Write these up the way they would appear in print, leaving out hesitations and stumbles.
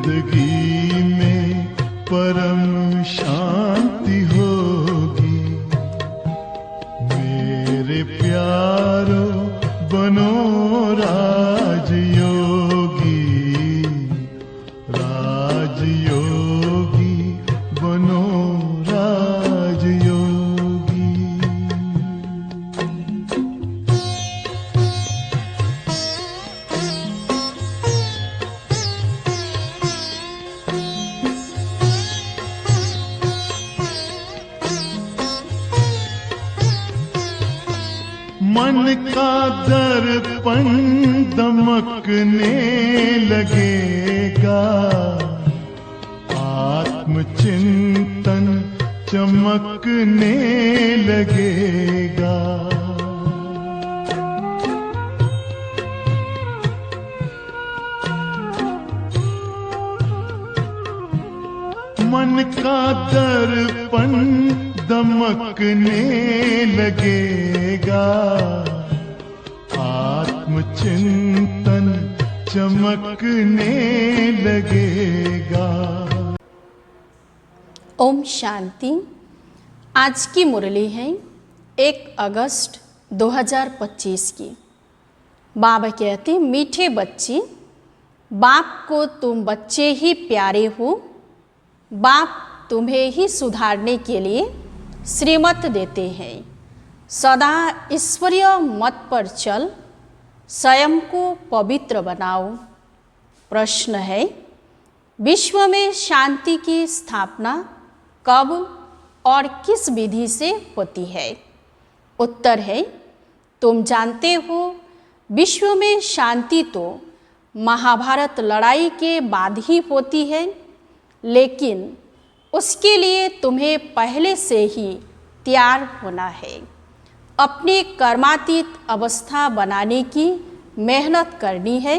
जिंदगी में परम शांति होगी। मेरे प्यारो बनो राजयोगी, राजयोगी बनो राजयोगी। मन का दर्पण दमकने लगेगा, आत्मचिंतन चमकने लगेगा। मन का दर्पण दमकने लगेगा, आत्मचिंतन चमकने लगेगा। ओम शांति। आज की मुरली है 1 अगस्त 2025 की। बाबा कहते, मीठे बच्चे, बाप को तुम बच्चे ही प्यारे हो। बाप तुम्हें ही सुधारने के लिए श्रीमत देते हैं। सदा ईश्वरीय मत पर चल, स्वयं को पवित्र बनाओ। प्रश्न है, विश्व में शांति की स्थापना कब और किस विधि से होती है? उत्तर है, तुम जानते हो, विश्व में शांति तो महाभारत लड़ाई के बाद ही होती है, लेकिन उसके लिए तुम्हें पहले से ही तैयार होना है। अपनी कर्मातीत अवस्था बनाने की मेहनत करनी है।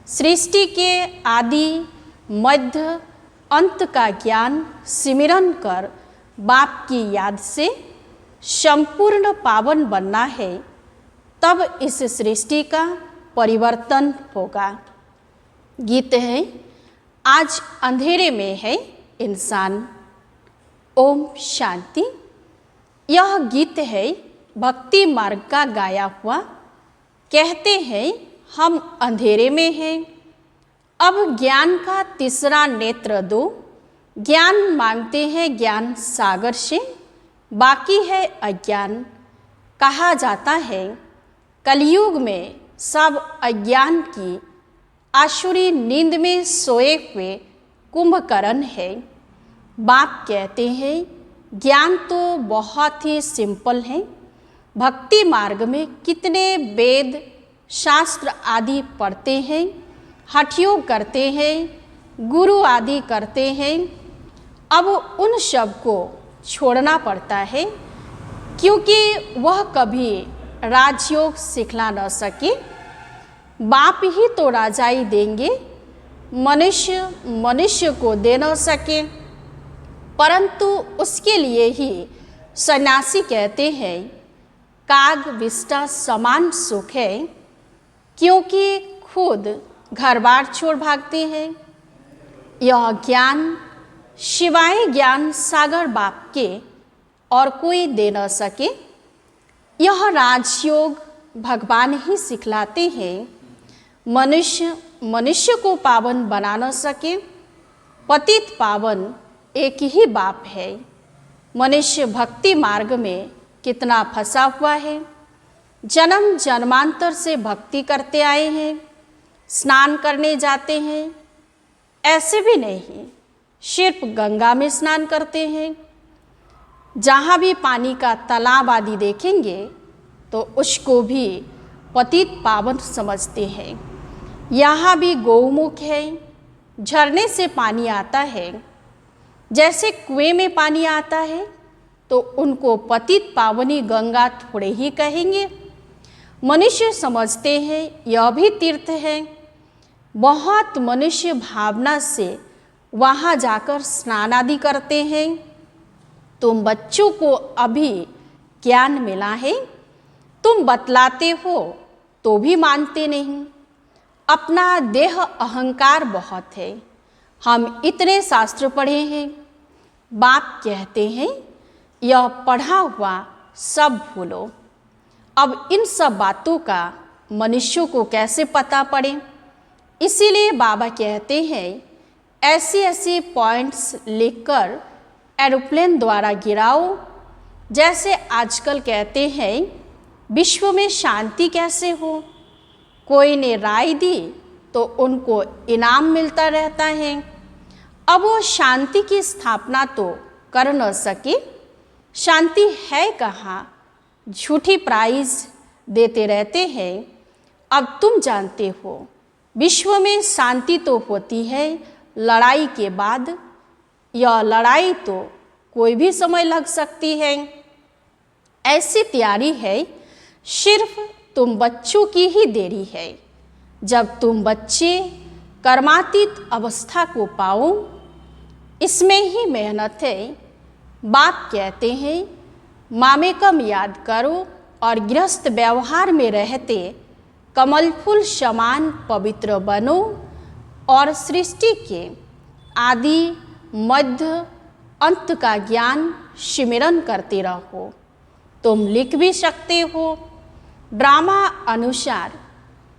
सृष्टि के आदि मध्य अंत का ज्ञान सिमरन कर बाप की याद से संपूर्ण पावन बनना है, तब इस सृष्टि का परिवर्तन होगा। गीत है, आज अंधेरे में है इंसान। ओम शांति। यह गीत है भक्ति मार्ग का गाया हुआ। कहते हैं, हम अंधेरे में हैं, अब ज्ञान का तीसरा नेत्र दो। ज्ञान मांगते हैं ज्ञान सागर से, बाकी है अज्ञान। कहा जाता है, कलयुग में सब अज्ञान की आसुरी नींद में सोए हुए कुंभकर्ण है। बाप कहते हैं, ज्ञान तो बहुत ही सिंपल है। भक्ति मार्ग में कितने वेद शास्त्र आदि पढ़ते हैं, हठयोग करते हैं, गुरु आदि करते हैं। अब उन सब को छोड़ना पड़ता है, क्योंकि वह कभी राजयोग सिखला न सके। बाप ही तो राजाई देंगे, मनुष्य मनुष्य को दे न सके। परंतु उसके लिए ही सन्यासी कहते हैं, काग विष्टा समान सुख है, क्योंकि खुद घर बार छोड़ भागते हैं। यह ज्ञान शिवाय ज्ञान सागर बाप के और कोई दे न सके। यह राजयोग भगवान ही सिखलाते हैं। मनुष्य मनुष्य को पावन बना न सके। पतित पावन एक ही बाप है। मनुष्य भक्ति मार्ग में कितना फंसा हुआ है। जन्म जन्मांतर से भक्ति करते आए हैं, स्नान करने जाते हैं। ऐसे भी नहीं, सिर्फ गंगा में स्नान करते हैं। जहाँ भी पानी का तालाब आदि देखेंगे तो उसको भी पतित पावन समझते हैं। यहाँ भी गौमुख है, झरने से पानी आता है। जैसे कुएं में पानी आता है तो उनको पतित पावनी गंगा थोड़े ही कहेंगे। मनुष्य समझते हैं यह भी तीर्थ है। बहुत मनुष्य भावना से वहाँ जाकर स्नान आदि करते हैं। तुम बच्चों को अभी ज्ञान मिला है, तुम बतलाते हो तो भी मानते नहीं। अपना देह अहंकार बहुत है। हम इतने शास्त्र पढ़े हैं। बाप कहते हैं यह पढ़ा हुआ सब भूलो। अब इन सब बातों का मनुष्यों को कैसे पता पड़े? इसीलिए बाबा कहते हैं ऐसे ऐसे पॉइंट्स लिखकर एरोप्लेन द्वारा गिराओ। जैसे आजकल कहते हैं विश्व में शांति कैसे हो, कोई ने राय दी तो उनको इनाम मिलता रहता है। अब वो शांति की स्थापना तो कर न सके, शांति है कहाँ, झूठी प्राइज देते रहते हैं। अब तुम जानते हो विश्व में शांति तो होती है लड़ाई के बाद। यह लड़ाई तो कोई भी समय लग सकती है। ऐसी तैयारी है, सिर्फ तुम बच्चों की ही देरी है। जब तुम बच्चे कर्मातीत अवस्था को पाओ, इसमें ही मेहनत है। बाप कहते हैं मामेकम याद करो और गृहस्थ व्यवहार में रहते कमल फूल समान पवित्र बनो और सृष्टि के आदि मध्य अंत का ज्ञान सिमरन करते रहो। तुम लिख भी सकते हो ड्रामा अनुसार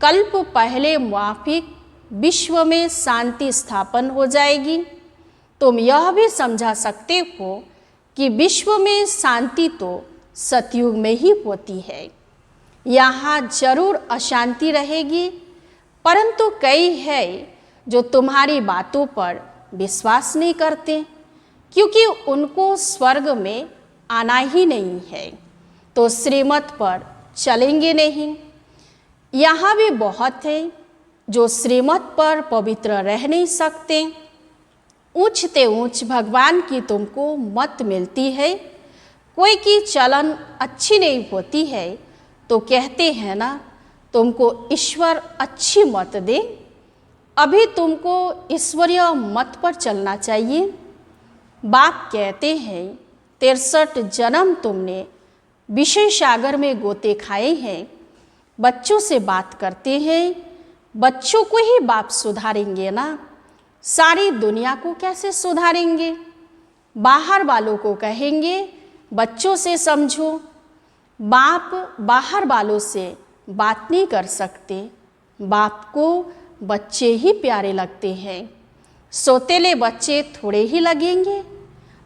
कल्प पहले मुआफिक विश्व में शांति स्थापन हो जाएगी। तुम यह भी समझा सकते हो कि विश्व में शांति तो सतयुग में ही होती है। यहाँ जरूर अशांति रहेगी, परंतु कई है जो तुम्हारी बातों पर विश्वास नहीं करते, क्योंकि उनको स्वर्ग में आना ही नहीं है, तो श्रीमत पर चलेंगे नहीं। यहाँ भी बहुत है जो श्रीमत पर पवित्र रह नहीं सकते। ऊंचते ऊंच भगवान की तुमको मत मिलती है, कोई की चलन अच्छी नहीं होती है तो कहते हैं ना तुमको ईश्वर अच्छी मत दे। अभी तुमको ईश्वरीय मत पर चलना चाहिए। बाप कहते हैं 63 जन्म तुमने विषय सागर में गोते खाए हैं। बच्चों से बात करते हैं, बच्चों को ही बाप सुधारेंगे ना, सारी दुनिया को कैसे सुधारेंगे? बाहर वालों को कहेंगे बच्चों से समझो। बाप बाहर वालों से बात नहीं कर सकते, बाप को बच्चे ही प्यारे लगते हैं। सोतेले बच्चे थोड़े ही लगेंगे।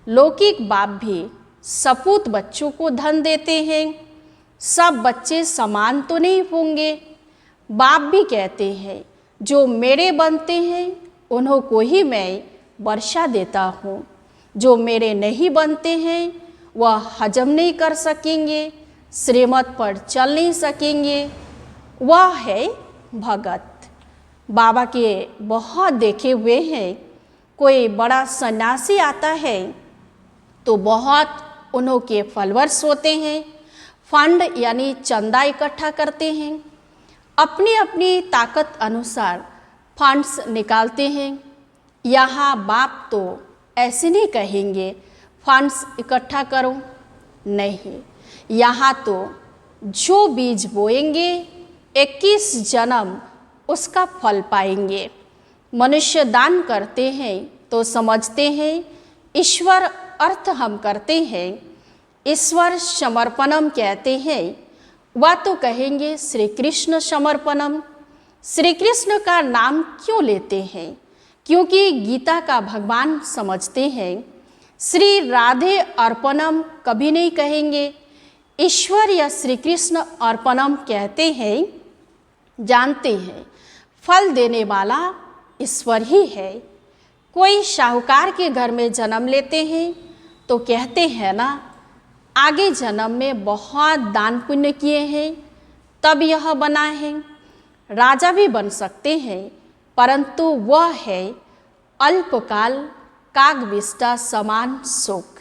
लौकिक बाप भी सपूत बच्चों को धन देते हैं। सब बच्चे समान तो नहीं होंगे। बाप भी कहते हैं जो मेरे बनते हैं उन्हों को ही मैं वर्षा देता हूँ, जो मेरे नहीं बनते हैं वह हजम नहीं कर सकेंगे, श्रीमत पर चल नहीं सकेंगे। वह है भगत। बाबा के बहुत देखे हुए हैं, कोई बड़ा सन्यासी आता है तो बहुत उन्हों के फॉलोअर्स होते हैं, फंड यानी चंदा इकट्ठा करते हैं, अपनी अपनी ताकत अनुसार फंड्स निकालते हैं। यहाँ बाप तो ऐसे नहीं कहेंगे फंड्स इकट्ठा करो, नहीं, यहाँ तो जो बीज बोएंगे 21 जन्म उसका फल पाएंगे। मनुष्य दान करते हैं तो समझते हैं ईश्वर अर्थ हम करते हैं, ईश्वर समर्पणम कहते हैं, वह तो कहेंगे श्री कृष्ण समर्पणम। श्री कृष्ण का नाम क्यों लेते हैं? क्योंकि गीता का भगवान समझते हैं। श्री राधे अर्पणम कभी नहीं कहेंगे, ईश्वर या श्री कृष्ण अर्पणम कहते हैं। जानते हैं फल देने वाला ईश्वर ही है। कोई साहूकार के घर में जन्म लेते हैं तो कहते हैं ना आगे जन्म में बहुत दान पुण्य किए हैं तब यह बना है। राजा भी बन सकते हैं, परंतु वह है अल्पकाल कागविष्टा समान सुख।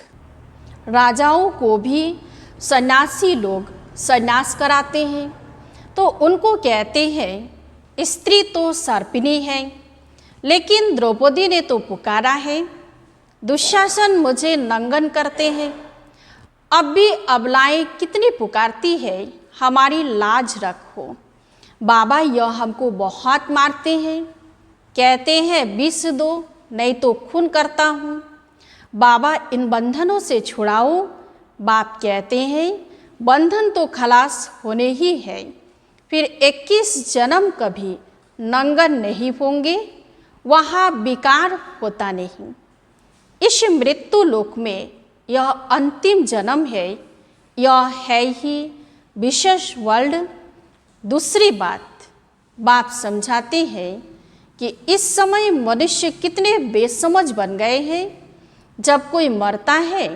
राजाओं को भी सन्यासी लोग सन्यास कराते हैं तो उनको कहते हैं स्त्री तो सर्पिणी है, लेकिन द्रौपदी ने तो पुकारा है दुशासन मुझे नंगन करते हैं। अब भी अबलाएं कितनी पुकारती है हमारी लाज रखो। बाबा यह हमको बहुत मारते हैं, कहते हैं विष दो नहीं तो खून करता हूँ। बाबा इन बंधनों से छुड़ाओ। बाप कहते हैं बंधन तो खलास होने ही है, फिर 21 जन्म कभी नंगन नहीं होंगे, वहाँ विकार होता नहीं। इस मृत्यु लोक में यह अंतिम जन्म है, यह है ही विशेष वर्ल्ड। दूसरी बात, बाप समझाते हैं कि इस समय मनुष्य कितने बेसमझ बन गए हैं। जब कोई मरता है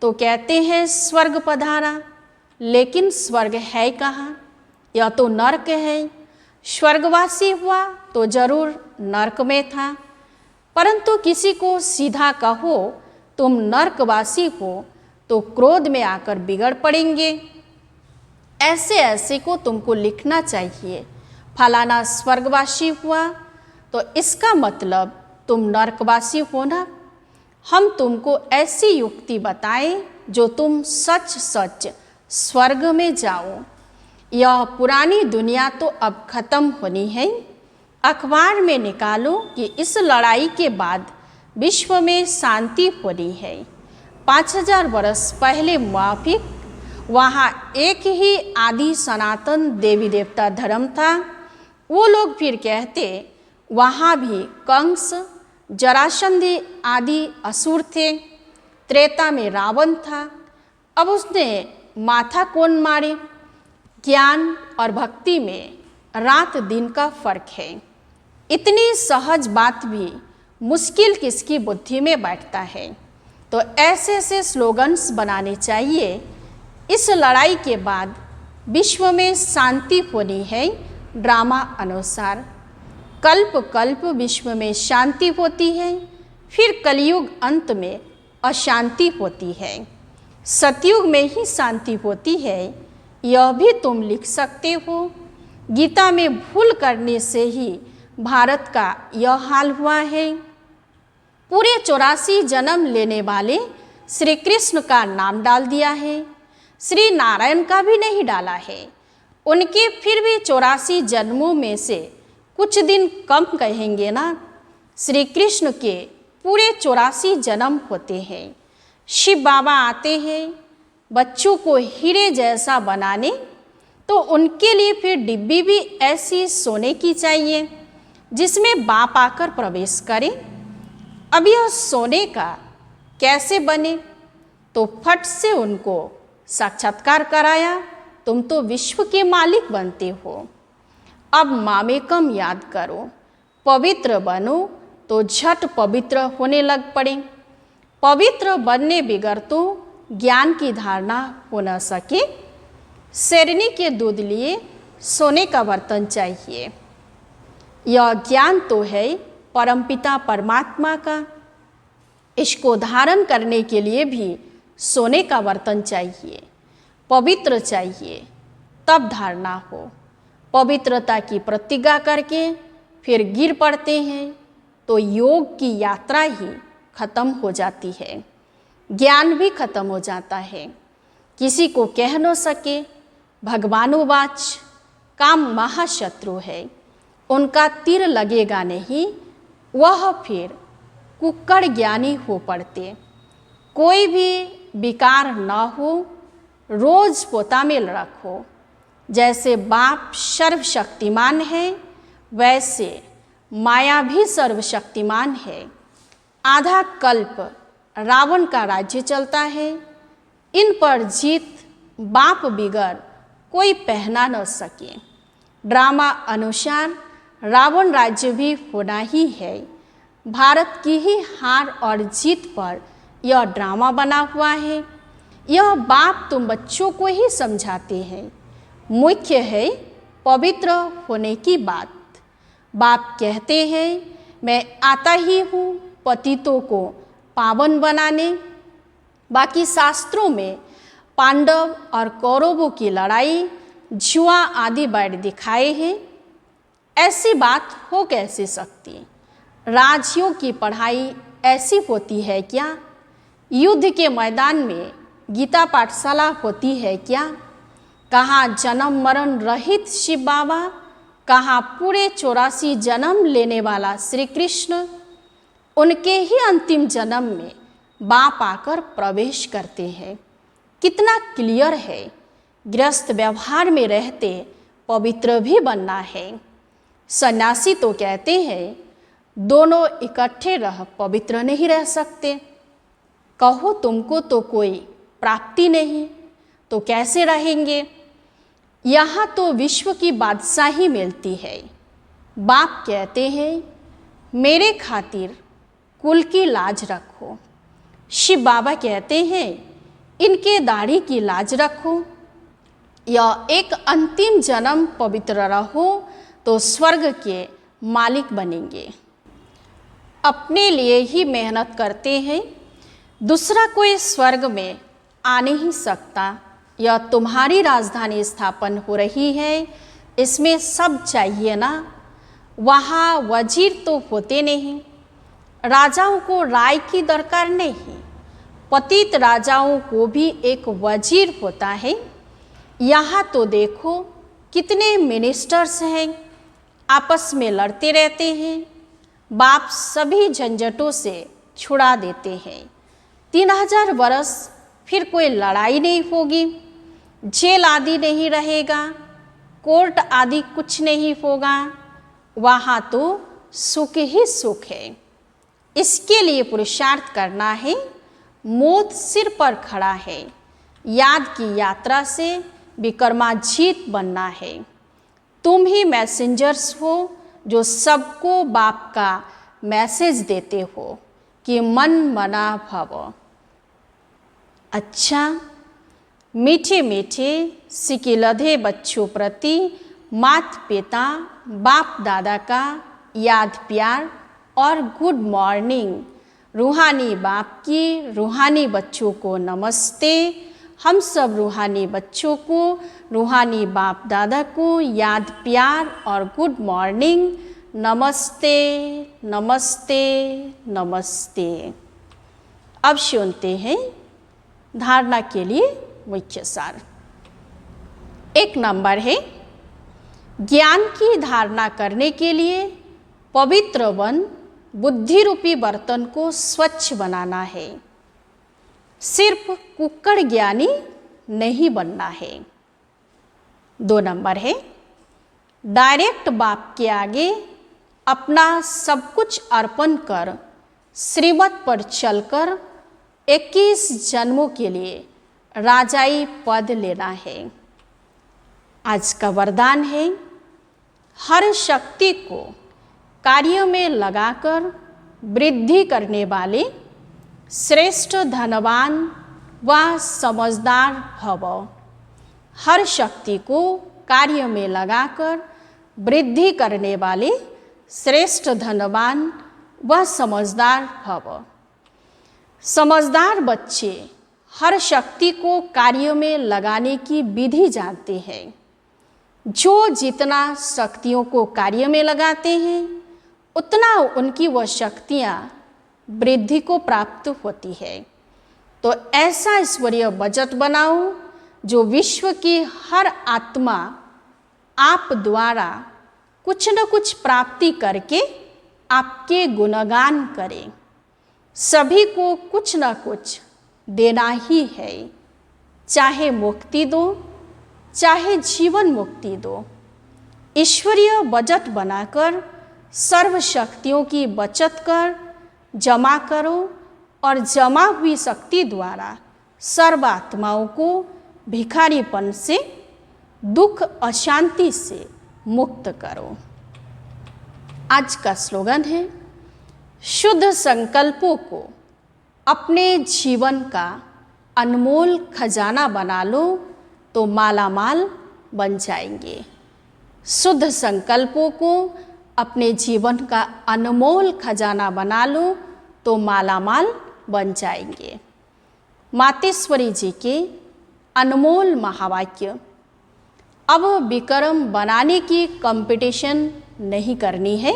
तो कहते हैं स्वर्ग पधारा, लेकिन स्वर्ग है कहाँ? यह तो नर्क है। स्वर्गवासी हुआ तो जरूर नर्क में था। परंतु किसी को सीधा कहो तुम नर्कवासी हो तो क्रोध में आकर बिगड़ पड़ेंगे। ऐसे ऐसे को तुमको लिखना चाहिए, फलाना स्वर्गवासी हुआ तो इसका मतलब तुम नर्कवासी हो ना। हम तुमको ऐसी युक्ति बताएं जो तुम सच सच स्वर्ग में जाओ। यह पुरानी दुनिया तो अब खत्म होनी है। अखबार में निकालो कि इस लड़ाई के बाद विश्व में शांति होनी है। 5000 वर्ष पहले माफिक वहाँ एक ही आदि सनातन देवी देवता धर्म था। वो लोग फिर कहते वहाँ भी कंस जरासंधि आदि असुर थे। त्रेता में रावण था। अब उसने माथा कौन मारे? ज्ञान और भक्ति में रात दिन का फर्क है। इतनी सहज बात भी मुश्किल किसकी बुद्धि में बैठता है? तो ऐसे ऐसे स्लोगन्स बनाने चाहिए। इस लड़ाई के बाद विश्व में शांति होनी है ड्रामा अनुसार। कल्प कल्प विश्व में शांति होती है, फिर कलयुग अंत में अशांति होती है। सतयुग में ही शांति होती है, यह भी तुम लिख सकते हो। गीता में भूल करने से ही भारत का यह हाल हुआ है। पूरे 84 जन्म लेने वाले श्री कृष्ण का नाम डाल दिया है, श्री नारायण का भी नहीं डाला है। उनके फिर भी 84 जन्मों में से कुछ दिन कम कहेंगे ना। श्री कृष्ण के पूरे 84 जन्म होते हैं। शिव बाबा आते हैं बच्चों को हीरे जैसा बनाने, तो उनके लिए फिर डिब्बी भी ऐसी सोने की चाहिए जिसमें बाप आकर प्रवेश करें। अब यह सोने का कैसे बने? तो फट से उनको साक्षात्कार कराया, तुम तो विश्व के मालिक बनते हो। अब मामेकम याद करो, पवित्र बनो तो झट पवित्र होने लग पड़े। पवित्र बनने बिगर तो ज्ञान की धारणा हो न सके। शेरनी के दूध लिए सोने का बर्तन चाहिए। यह ज्ञान तो है परमपिता परमात्मा का। इसको धारण करने के लिए भी सोने का बर्तन चाहिए, पवित्र चाहिए, तब धारणा हो। पवित्रता की प्रतिज्ञा करके फिर गिर पड़ते हैं तो योग की यात्रा ही खत्म हो जाती है, ज्ञान भी खत्म हो जाता है। किसी को कह न सके भगवानुवाच, काम महाशत्रु है, उनका तीर लगेगा नहीं, वह फिर कुक्कड़ ज्ञानी हो पड़ते। कोई भी विकार न हो, रोज पोता में रखो। जैसे बाप सर्वशक्तिमान है, वैसे माया भी सर्वशक्तिमान है। आधा कल्प रावण का राज्य चलता है, इन पर जीत बाप बिगर कोई पहना न सके। ड्रामा अनुसार रावण राज्य भी होना ही है। भारत की ही हार और जीत पर यह ड्रामा बना हुआ है। यह बाप तुम बच्चों को ही समझाते हैं। मुख्य है पवित्र होने की बात। बाप कहते हैं मैं आता ही हूँ पतितों को पावन बनाने। बाकी शास्त्रों में पांडव और कौरवों की लड़ाई, जुआ आदि बैठ दिखाए हैं। ऐसी बात हो कैसे सकती? राजियों की पढ़ाई ऐसी होती है क्या? युद्ध के मैदान में गीता पाठशाला होती है क्या? कहाँ जन्म मरण रहित शिव बाबा, कहाँ पूरे 84 जन्म लेने वाला श्री कृष्ण। उनके ही अंतिम जन्म में बाप आकर प्रवेश करते हैं। कितना क्लियर है, गृहस्थ व्यवहार में रहते पवित्र भी बनना है। सन्यासी तो कहते हैं दोनों इकट्ठे रह पवित्र नहीं रह सकते। कहो तुमको तो कोई प्राप्ति नहीं तो कैसे रहेंगे। यहाँ तो विश्व की बादशाही मिलती है। बाप कहते हैं मेरे खातिर कुल की लाज रखो। शिव बाबा कहते हैं इनके दाढ़ी की लाज रखो। यह एक अंतिम जन्म पवित्र रहो तो स्वर्ग के मालिक बनेंगे। अपने लिए ही मेहनत करते हैं, दूसरा कोई स्वर्ग में आ नहीं सकता। यह तुम्हारी राजधानी स्थापन हो रही है, इसमें सब चाहिए ना। वहाँ वजीर तो होते नहीं, राजाओं को राय की दरकार नहीं। पतित राजाओं को भी एक वजीर होता है। यहाँ तो देखो कितने मिनिस्टर्स हैं, आपस में लड़ते रहते हैं। बाप सभी झंझटों से छुड़ा देते हैं। 3000 वर्ष फिर कोई लड़ाई नहीं होगी, जेल आदि नहीं रहेगा, कोर्ट आदि कुछ नहीं होगा। वहाँ तो सुख ही सुख है। इसके लिए पुरुषार्थ करना है। मौत सिर पर खड़ा है। याद की यात्रा से विक्रमाजीत बनना है। तुम ही मैसेंजर्स हो जो सबको बाप का मैसेज देते हो कि मन मना भव। अच्छा, मीठे मीठे सिकिलधे बच्चों प्रति माता पिता बाप दादा का याद प्यार और गुड मॉर्निंग। रूहानी बाप की रूहानी बच्चों को नमस्ते। हम सब रूहानी बच्चों को रूहानी बाप दादा को याद प्यार और गुड मॉर्निंग। नमस्ते नमस्ते नमस्ते। अब सुनते हैं धारणा के लिए मुख्य सार। 1 नंबर है ज्ञान की धारणा करने के लिए पवित्र वन बुद्धि रूपी बर्तन को स्वच्छ बनाना है। सिर्फ कुक्कड़ ज्ञानी नहीं बनना है। 2 नंबर है डायरेक्ट बाप के आगे अपना सब कुछ अर्पण कर श्रीमत पर चलकर 21 जन्मों के लिए राजाई पद लेना है। आज का वरदान है हर शक्ति को कार्य में लगाकर वृद्धि करने वाले श्रेष्ठ धनवान व समझदार भव। हर शक्ति को कार्य में लगाकर वृद्धि करने वाले श्रेष्ठ धनवान व समझदार भव। समझदार बच्चे हर शक्ति को कार्य में लगाने की विधि जानते हैं। जो जितना शक्तियों को कार्य में लगाते हैं उतना उनकी वह शक्तियाँ वृद्धि को प्राप्त होती है। तो ऐसा ईश्वरीय बजट बनाओ जो विश्व की हर आत्मा आप द्वारा कुछ न कुछ प्राप्ति करके आपके गुणगान करे। सभी को कुछ न कुछ देना ही है, चाहे मुक्ति दो चाहे जीवन मुक्ति दो। ईश्वरीय बजट बनाकर सर्व शक्तियों की बचत कर जमा करो और जमा हुई शक्ति द्वारा सर्व आत्माओं को भिखारीपन से दुख अशांति से मुक्त करो। आज का स्लोगन है शुद्ध संकल्पों को अपने जीवन का अनमोल खजाना बना लो तो मालामाल बन जाएंगे। शुद्ध संकल्पों को अपने जीवन का अनमोल खजाना बना लो तो मालामाल बन जाएंगे। मातेश्वरी जी के अनमोल महावाक्य। अब विक्रम बनाने की कंपटीशन नहीं करनी है।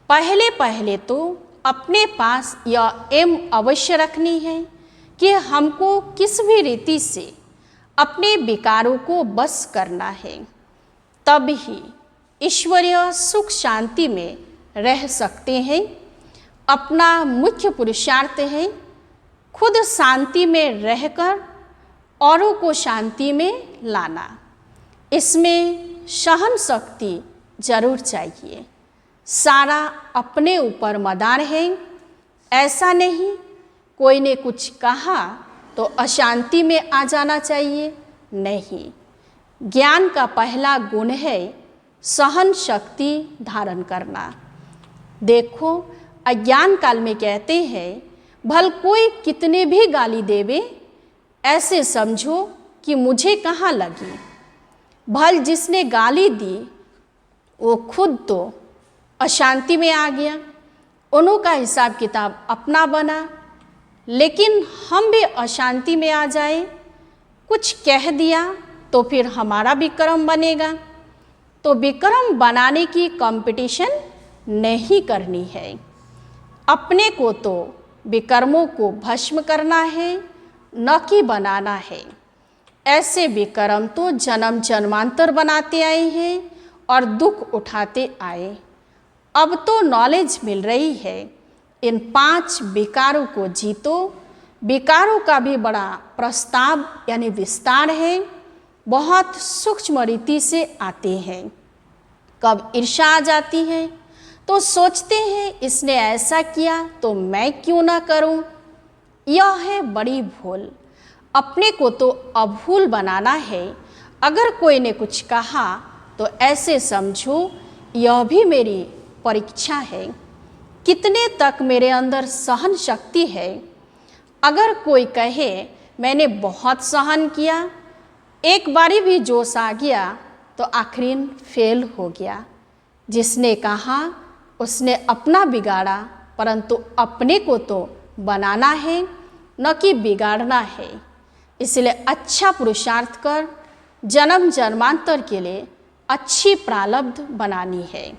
पहले पहले तो अपने पास यह एम अवश्य रखनी है कि हमको किस भी रीति से अपने विकारों को बस करना है, तब ही ईश्वरीय सुख शांति में रह सकते हैं। अपना मुख्य पुरुषार्थ है खुद शांति में रहकर औरों को शांति में लाना। इसमें सहन शक्ति जरूर चाहिए। सारा अपने ऊपर मदार है। ऐसा नहीं कोई ने कुछ कहा तो अशांति में आ जाना चाहिए, नहीं। ज्ञान का पहला गुण है सहन शक्ति धारण करना। देखो, अज्ञान काल में कहते हैं भल कोई कितने भी गाली देवे, ऐसे समझो कि मुझे कहाँ लगी। भल जिसने गाली दी वो खुद तो अशांति में आ गया, उन्हों का हिसाब किताब अपना बना, लेकिन हम भी अशांति में आ जाए, कुछ कह दिया तो फिर हमारा विक्रम बनेगा। तो विक्रम बनाने की कंपटीशन नहीं करनी है। अपने को तो विक्रमों को भस्म करना है, न कि बनाना है। ऐसे विक्रम तो जन्म जन्मांतर बनाते आए हैं और दुख उठाते आए। अब तो नॉलेज मिल रही है, इन 5 विकारों को जीतो। विकारों का भी बड़ा प्रस्ताव यानी विस्तार है, बहुत सूक्ष्म रीति से आते हैं। कब ईर्ष्या आ जाती है तो सोचते हैं इसने ऐसा किया तो मैं क्यों ना करूं। यह है बड़ी भूल। अपने को तो अभूल बनाना है। अगर कोई ने कुछ कहा तो ऐसे समझो यह भी मेरी परीक्षा है, कितने तक मेरे अंदर सहन शक्ति है। अगर कोई कहे मैंने बहुत सहन किया, एक बारी भी जोश आ गया तो आखिर फेल हो गया। जिसने कहा उसने अपना बिगाड़ा, परंतु अपने को तो बनाना है, न कि बिगाड़ना है। इसलिए अच्छा पुरुषार्थ कर जन्म जन्मांतर के लिए अच्छी प्रारब्ध बनानी है।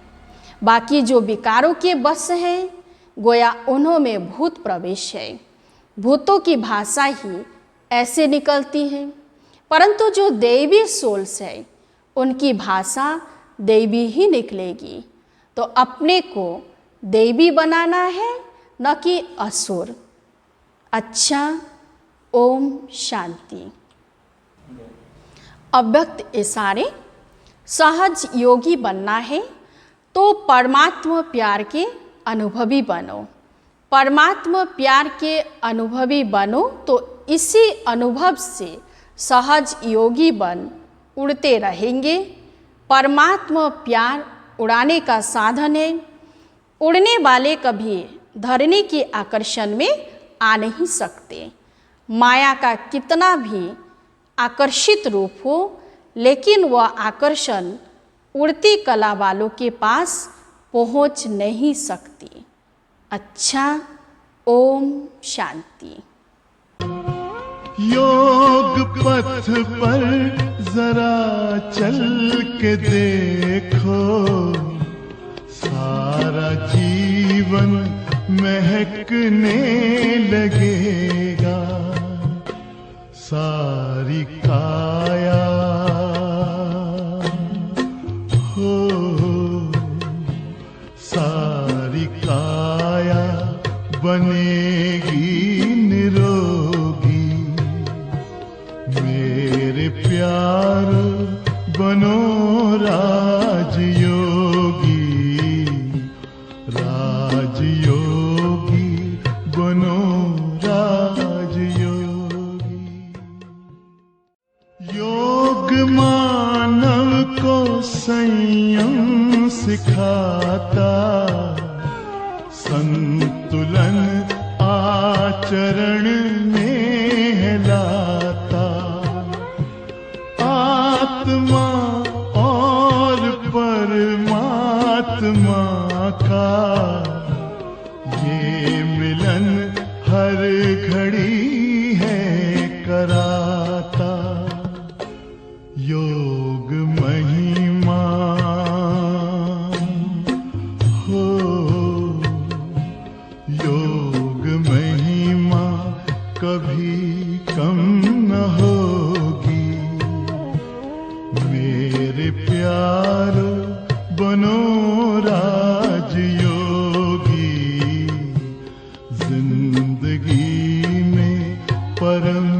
बाकी जो विकारों के बस है गोया उन्हों में भूत प्रवेश है। भूतों की भाषा ही ऐसे निकलती है, परंतु जो दैवी सोल्स है उनकी भाषा दैवी ही निकलेगी। तो अपने को दैवी बनाना है, न कि असुर। अच्छा, ओम शांति। अव्यक्त इशारे। सहज योगी बनना है तो परमात्मा प्यार के अनुभवी बनो। परमात्मा प्यार के अनुभवी बनो तो इसी अनुभव से सहज योगी बन उड़ते रहेंगे। परमात्मा प्यार उड़ाने का साधन है। उड़ने वाले कभी धरने के आकर्षण में आ नहीं सकते। माया का कितना भी आकर्षित रूप हो, लेकिन वह आकर्षण उड़ती कला वालों के पास पहुंच नहीं सकती। अच्छा, ओम शांति। योग पथ पर जरा चल के देखो, सारा जीवन महकने लगेगा। सारी काया हो, सारी काया बनेगी निरोगी। मेरे प्यार बनो राजयोगी, राजयोगी बनो राजयोगी। योग मानव को संयम सिखाता, संतुलन आचरण में लाता। आत्मा और परमात्मा का ये मिलन हर घड़ी है कराता। योग महिमा हो, योग महिमा कभी कम न होगी। मेरे प्यार बनो राजयोगी, परम